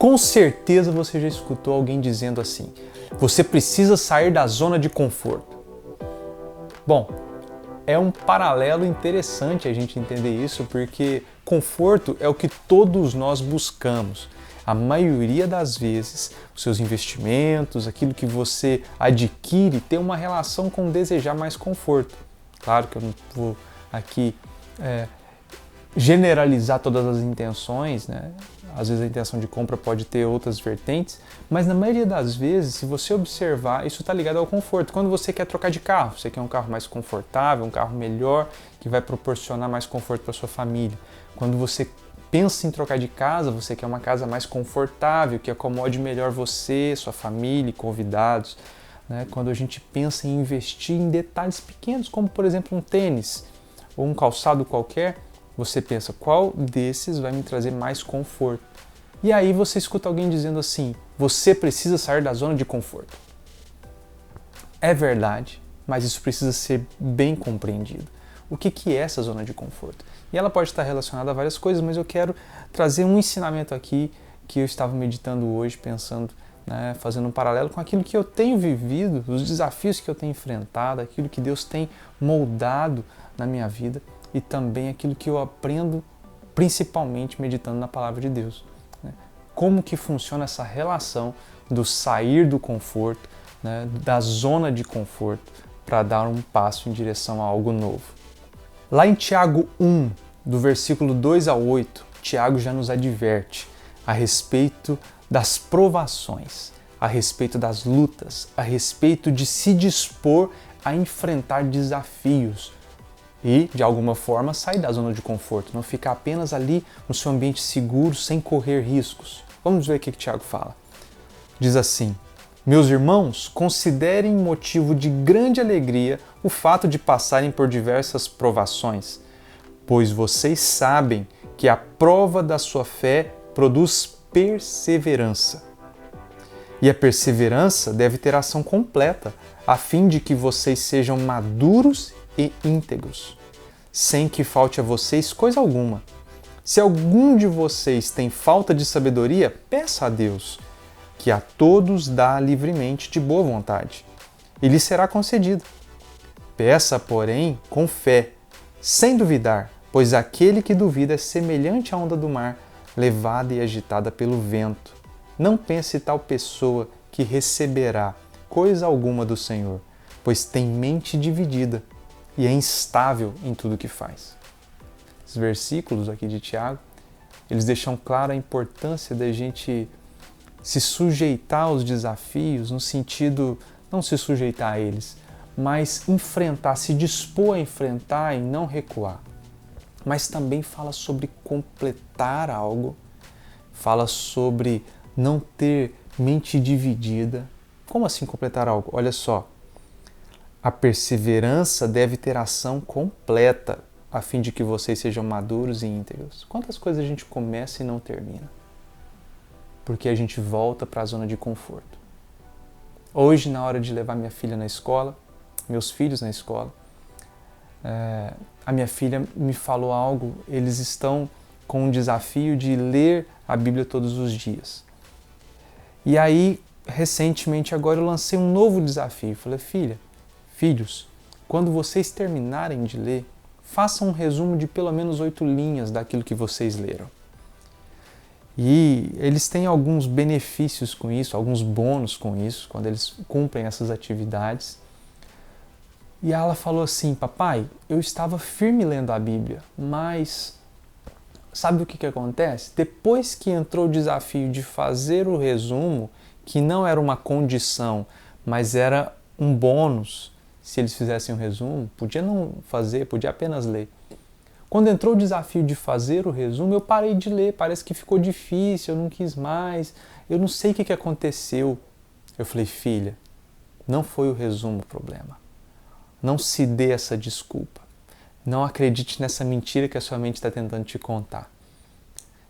Com certeza você já escutou alguém dizendo assim: você precisa sair da zona de conforto. Bom, é um paralelo interessante a gente entender isso, porque conforto é o que todos nós buscamos. A maioria das vezes, os seus investimentos, aquilo que você adquire, tem uma relação com desejar mais conforto. Claro que eu não vou aqui generalizar todas as intenções, né? Às vezes a intenção de compra pode ter outras vertentes, mas na maioria das vezes, se você observar, isso está ligado ao conforto. Quando você quer trocar de carro, você quer um carro mais confortável, um carro melhor, que vai proporcionar mais conforto para sua família. Quando você pensa em trocar de casa, você quer uma casa mais confortável, que acomode melhor você, sua família e convidados. Né? Quando a gente pensa em investir em detalhes pequenos, como por exemplo um tênis ou um calçado qualquer, você pensa, qual desses vai me trazer mais conforto? E aí você escuta alguém dizendo assim, você precisa sair da zona de conforto. É verdade, mas isso precisa ser bem compreendido. O que é essa zona de conforto? E ela pode estar relacionada a várias coisas, mas eu quero trazer um ensinamento aqui que eu estava meditando hoje, pensando, né, fazendo um paralelo com aquilo que eu tenho vivido, os desafios que eu tenho enfrentado, aquilo que Deus tem moldado na minha vida, e também aquilo que eu aprendo principalmente meditando na palavra de Deus. Né? Como que funciona essa relação do sair do conforto, né, da zona de conforto, para dar um passo em direção a algo novo. Lá em Tiago 1, do versículo 2 ao 8, Tiago já nos adverte a respeito das provações, a respeito das lutas, a respeito de se dispor a enfrentar desafios, e, de alguma forma, sair da zona de conforto, não ficar apenas ali no seu ambiente seguro, sem correr riscos. Vamos ver o que Tiago fala. Diz assim: meus irmãos, considerem motivo de grande alegria o fato de passarem por diversas provações, pois vocês sabem que a prova da sua fé produz perseverança. E a perseverança deve ter ação completa, a fim de que vocês sejam maduros e íntegros, sem que falte a vocês coisa alguma. Se algum de vocês tem falta de sabedoria, peça a Deus, que a todos dá livremente de boa vontade, e lhe será concedido. Peça, porém, com fé, sem duvidar, pois aquele que duvida é semelhante à onda do mar, levada e agitada pelo vento. Não pense tal pessoa que receberá coisa alguma do Senhor, pois tem mente dividida e é instável em tudo que faz. Os versículos aqui de Tiago, eles deixam clara a importância da gente se sujeitar aos desafios, no sentido, não se sujeitar a eles, mas enfrentar, se dispor a enfrentar e não recuar. Mas também fala sobre completar algo, fala sobre não ter mente dividida. Como assim completar algo? Olha só. A perseverança deve ter ação completa, a fim de que vocês sejam maduros e íntegros. Quantas coisas a gente começa e não termina? Porque a gente volta para a zona de conforto. Hoje, na hora de levar minha filha na escola, meus filhos na escola, a minha filha me falou algo, eles estão com um desafio de ler a Bíblia todos os dias. E aí, recentemente agora, eu lancei um novo desafio. Falei, filhos, quando vocês terminarem de ler, façam um resumo de pelo menos 8 linhas daquilo que vocês leram. E eles têm alguns benefícios com isso, alguns bônus com isso, quando eles cumprem essas atividades. E ela falou assim, papai, eu estava firme lendo a Bíblia, mas sabe o que acontece? Depois que entrou o desafio de fazer o resumo, que não era uma condição, mas era um bônus, se eles fizessem um resumo, podia não fazer, podia apenas ler. Quando entrou o desafio de fazer o resumo, eu parei de ler, parece que ficou difícil, eu não quis mais, eu não sei o que aconteceu. Eu falei, filha, não foi o resumo o problema. Não se dê essa desculpa. Não acredite nessa mentira que a sua mente está tentando te contar.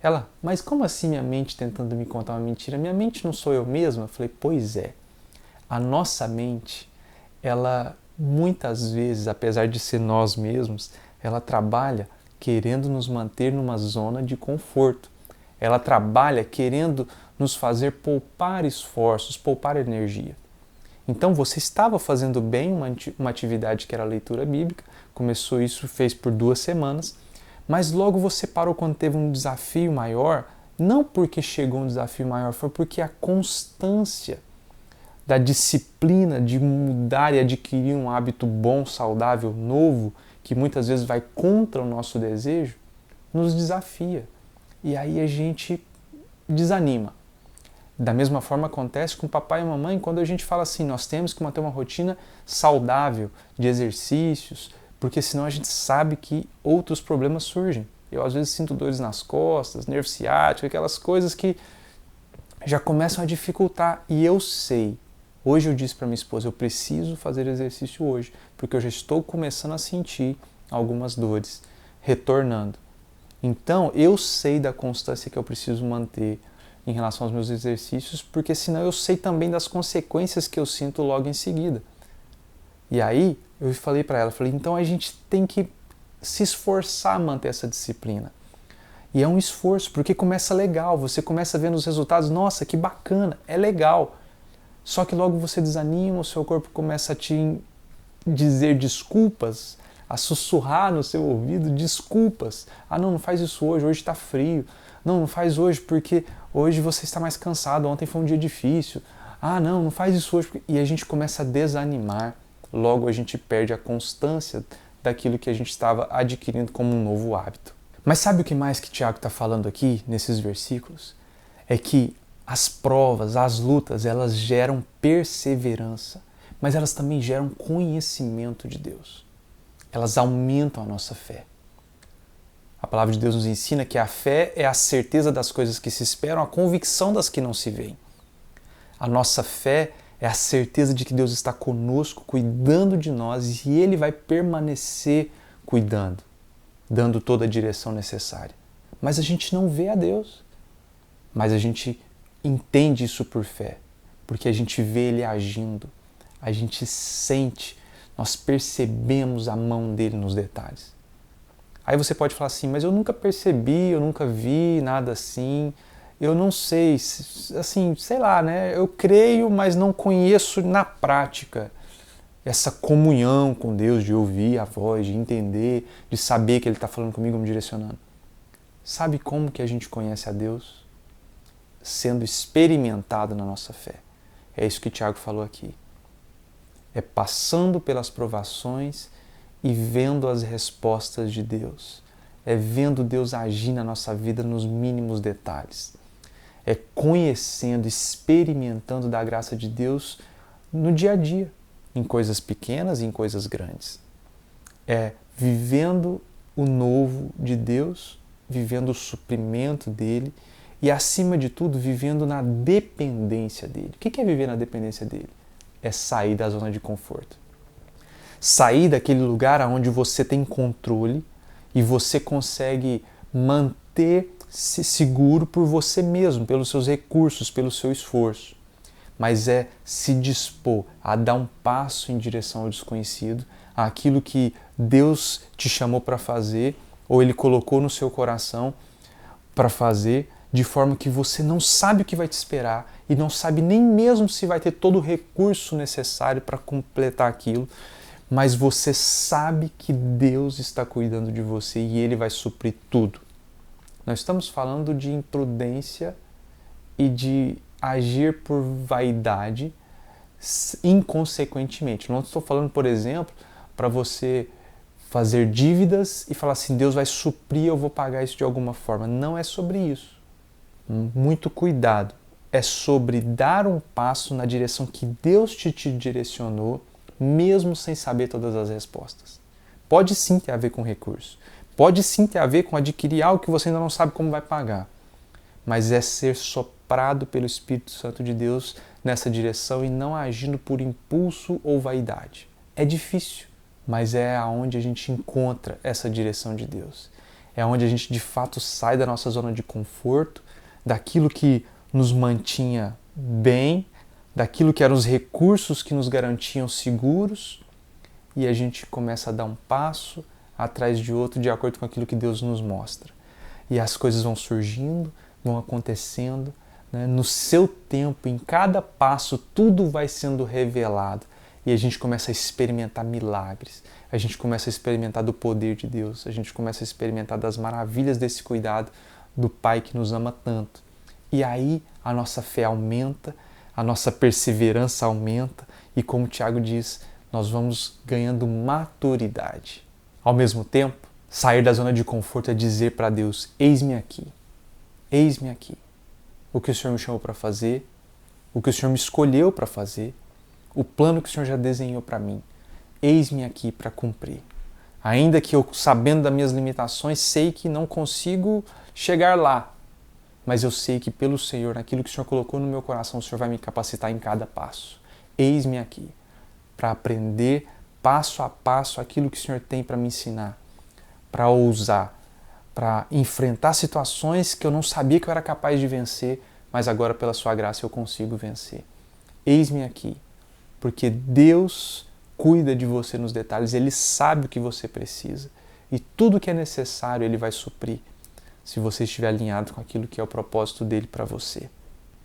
Ela, mas como assim minha mente tentando me contar uma mentira? Minha mente não sou eu mesma? Eu falei, pois é. A nossa mente, ela muitas vezes, apesar de ser nós mesmos, ela trabalha querendo nos manter numa zona de conforto. Ela trabalha querendo nos fazer poupar esforços, poupar energia. Então você estava fazendo bem uma atividade que era a leitura bíblica, começou isso, fez por 2 semanas, mas logo você parou quando teve um desafio maior, não porque chegou um desafio maior, foi porque a constância da disciplina de mudar e adquirir um hábito bom, saudável, novo, que muitas vezes vai contra o nosso desejo, nos desafia. E aí a gente desanima. Da mesma forma acontece com o papai e a mamãe quando a gente fala assim, nós temos que manter uma rotina saudável de exercícios, porque senão a gente sabe que outros problemas surgem. Eu às vezes sinto dores nas costas, nervo ciático, aquelas coisas que já começam a dificultar. E eu sei, hoje eu disse para minha esposa, eu preciso fazer exercício hoje, porque eu já estou começando a sentir algumas dores retornando. Então eu sei da constância que eu preciso manter em relação aos meus exercícios, porque senão eu sei também das consequências que eu sinto logo em seguida. E aí eu falei para ela, então a gente tem que se esforçar a manter essa disciplina. E é um esforço, porque começa legal, você começa vendo os resultados, nossa, que bacana, é legal. Só que logo você desanima, o seu corpo começa a te dizer desculpas, a sussurrar no seu ouvido desculpas. Ah, não faz isso hoje está frio. Não faz hoje porque hoje você está mais cansado, ontem foi um dia difícil. Ah, não faz isso hoje. E a gente começa a desanimar, logo a gente perde a constância daquilo que a gente estava adquirindo como um novo hábito. Mas sabe o que mais que Tiago está falando aqui nesses versículos? É que as provas, as lutas, elas geram perseverança, mas elas também geram conhecimento de Deus. Elas aumentam a nossa fé. A palavra de Deus nos ensina que a fé é a certeza das coisas que se esperam, a convicção das que não se veem. A nossa fé é a certeza de que Deus está conosco, cuidando de nós, e Ele vai permanecer cuidando, dando toda a direção necessária. Mas a gente não vê a Deus. Mas a gente entende isso por fé, porque a gente vê Ele agindo, a gente sente, nós percebemos a mão dele nos detalhes. Aí você pode falar assim, mas eu nunca percebi, eu nunca vi nada assim, eu não sei, assim, sei lá, né? Eu creio, mas não conheço na prática essa comunhão com Deus, de ouvir a voz, de entender, de saber que Ele está falando comigo, me direcionando. Sabe como que a gente conhece a Deus? Sendo experimentado na nossa fé. É isso que Tiago falou aqui. É passando pelas provações e vendo as respostas de Deus. É vendo Deus agir na nossa vida nos mínimos detalhes. É conhecendo, experimentando da graça de Deus no dia a dia, em coisas pequenas e em coisas grandes. É vivendo o novo de Deus, vivendo o suprimento dele e, acima de tudo, vivendo na dependência dele. O que é viver na dependência dele? É sair da zona de conforto. Sair daquele lugar onde você tem controle e você consegue manter-se seguro por você mesmo, pelos seus recursos, pelo seu esforço. Mas é se dispor a dar um passo em direção ao desconhecido, àquilo que Deus te chamou para fazer ou Ele colocou no seu coração para fazer, de forma que você não sabe o que vai te esperar e não sabe nem mesmo se vai ter todo o recurso necessário para completar aquilo, mas você sabe que Deus está cuidando de você e Ele vai suprir tudo. Nós estamos falando de imprudência e de agir por vaidade inconsequentemente. Não estou falando, por exemplo, para você fazer dívidas e falar assim, Deus vai suprir, eu vou pagar isso de alguma forma. Não é sobre isso. Muito cuidado. É sobre dar um passo na direção que Deus te direcionou, mesmo sem saber todas as respostas. Pode sim ter a ver com recurso. Pode sim ter a ver com adquirir algo que você ainda não sabe como vai pagar. Mas é ser soprado pelo Espírito Santo de Deus nessa direção e não agindo por impulso ou vaidade. É difícil, mas é aonde a gente encontra essa direção de Deus. É onde a gente de fato sai da nossa zona de conforto, daquilo que nos mantinha bem, daquilo que eram os recursos que nos garantiam seguros, e a gente começa a dar um passo atrás de outro de acordo com aquilo que Deus nos mostra. E as coisas vão surgindo, vão acontecendo, né? No seu tempo, em cada passo, tudo vai sendo revelado e a gente começa a experimentar milagres, a gente começa a experimentar do poder de Deus, a gente começa a experimentar das maravilhas desse cuidado do Pai que nos ama tanto. E aí a nossa fé aumenta, a nossa perseverança aumenta e, como o Tiago diz, nós vamos ganhando maturidade. Ao mesmo tempo, sair da zona de conforto é dizer para Deus: eis-me aqui, eis-me aqui. O que o Senhor me chamou para fazer, o que o Senhor me escolheu para fazer, o plano que o Senhor já desenhou para mim, eis-me aqui para cumprir. Ainda que eu, sabendo das minhas limitações, sei que não consigo chegar lá, mas eu sei que pelo Senhor, naquilo que o Senhor colocou no meu coração, o Senhor vai me capacitar em cada passo. Eis-me aqui para aprender passo a passo aquilo que o Senhor tem para me ensinar, para ousar, para enfrentar situações que eu não sabia que eu era capaz de vencer, mas agora pela sua graça eu consigo vencer. Eis-me aqui, porque Deus cuida de você nos detalhes, Ele sabe o que você precisa e tudo que é necessário Ele vai suprir, se você estiver alinhado com aquilo que é o propósito dele para você.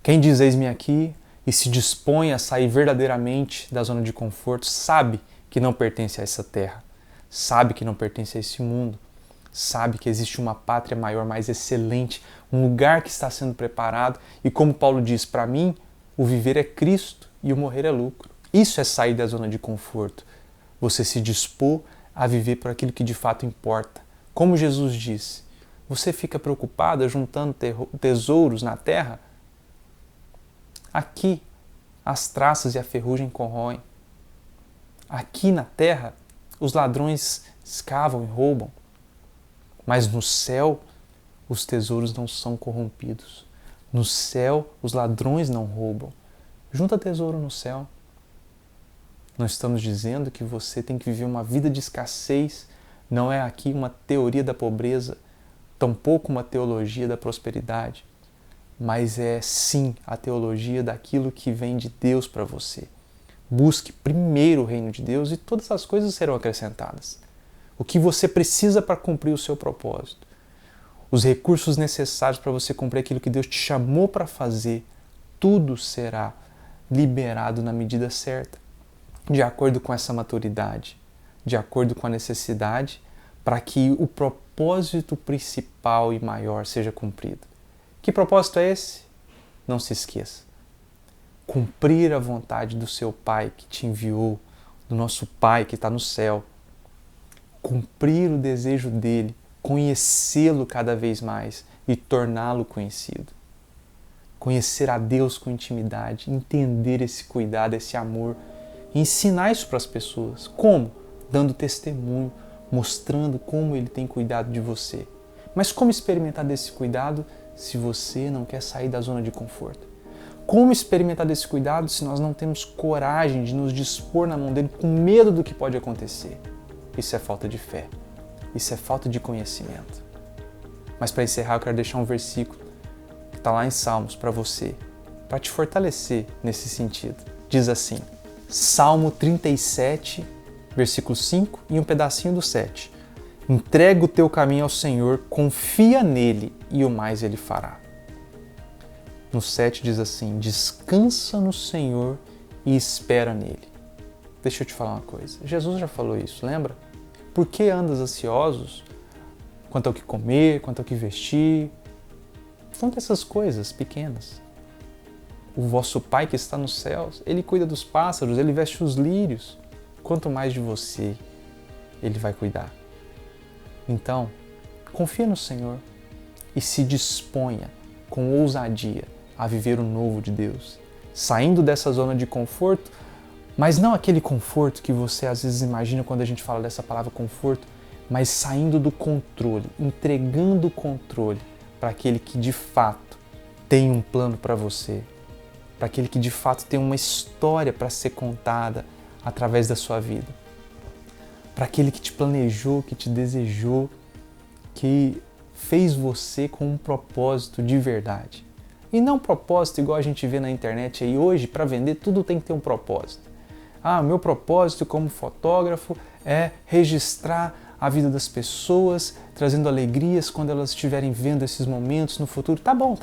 Quem diz eis-me aqui e se dispõe a sair verdadeiramente da zona de conforto, sabe que não pertence a essa terra, sabe que não pertence a esse mundo, sabe que existe uma pátria maior, mais excelente, um lugar que está sendo preparado e, como Paulo diz, para mim, o viver é Cristo e o morrer é lucro. Isso é sair da zona de conforto, você se dispor a viver por aquilo que de fato importa. Como Jesus disse, você fica preocupada juntando tesouros na terra? Aqui as traças e a ferrugem corroem. Aqui na terra os ladrões escavam e roubam. Mas no céu os tesouros não são corrompidos. No céu os ladrões não roubam. Junta tesouro no céu. Nós estamos dizendo que você tem que viver uma vida de escassez. Não é aqui uma teoria da pobreza, tampouco uma teologia da prosperidade, mas é sim a teologia daquilo que vem de Deus para você. Busque primeiro o reino de Deus e todas as coisas serão acrescentadas. O que você precisa para cumprir o seu propósito, os recursos necessários para você cumprir aquilo que Deus te chamou para fazer, tudo será liberado na medida certa, de acordo com essa maturidade, de acordo com a necessidade, para que o propósito principal e maior seja cumprido. Que propósito é esse? Não se esqueça. Cumprir a vontade do seu Pai que te enviou, do nosso Pai que está no céu. Cumprir o desejo dele, conhecê-lo cada vez mais e torná-lo conhecido. Conhecer a Deus com intimidade, entender esse cuidado, esse amor, e ensinar isso para as pessoas. Como? Dando testemunho, mostrando como Ele tem cuidado de você. Mas como experimentar desse cuidado se você não quer sair da zona de conforto? Como experimentar desse cuidado se nós não temos coragem de nos dispor na mão dele com medo do que pode acontecer? Isso é falta de fé. Isso é falta de conhecimento. Mas para encerrar, eu quero deixar um versículo que está lá em Salmos para você, para te fortalecer nesse sentido. Diz assim, Salmo 37, versículo 5 e um pedacinho do 7. Entrega o teu caminho ao Senhor, confia nele e o mais ele fará. No 7 diz assim, descansa no Senhor e espera nele. Deixa eu te falar uma coisa, Jesus já falou isso, lembra? Por que andas ansiosos quanto ao que comer, quanto ao que vestir? São dessas coisas pequenas. O vosso Pai que está nos céus, Ele cuida dos pássaros, Ele veste os lírios. Quanto mais de você, Ele vai cuidar. Então, confia no Senhor e se disponha com ousadia a viver o novo de Deus, saindo dessa zona de conforto, mas não aquele conforto que você às vezes imagina quando a gente fala dessa palavra conforto, mas saindo do controle, entregando o controle para aquele que de fato tem um plano para você, para aquele que de fato tem uma história para ser contada através da sua vida, para aquele que te planejou, que te desejou, que fez você com um propósito de verdade. E não um propósito igual a gente vê na internet aí hoje, para vender tudo tem que ter um propósito. Ah, meu propósito como fotógrafo é registrar a vida das pessoas, trazendo alegrias quando elas estiverem vendo esses momentos no futuro. Tá bom,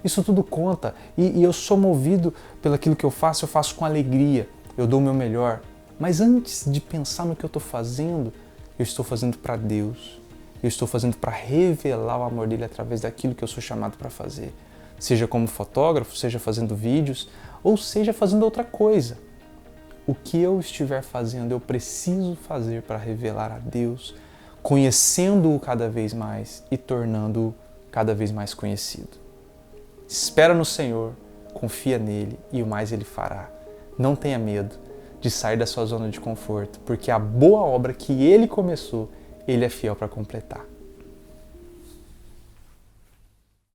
isso tudo conta. E eu sou movido pelaquilo que eu faço com alegria, eu dou o meu melhor. Mas antes de pensar no que eu estou fazendo, eu estou fazendo para Deus. Eu estou fazendo para revelar o amor dele através daquilo que eu sou chamado para fazer. Seja como fotógrafo, seja fazendo vídeos, ou seja fazendo outra coisa. O que eu estiver fazendo, eu preciso fazer para revelar a Deus, conhecendo-o cada vez mais e tornando-o cada vez mais conhecido. Espera no Senhor, confia nele e o mais ele fará. Não tenha medo de sair da sua zona de conforto, porque a boa obra que ele começou, ele é fiel para completar.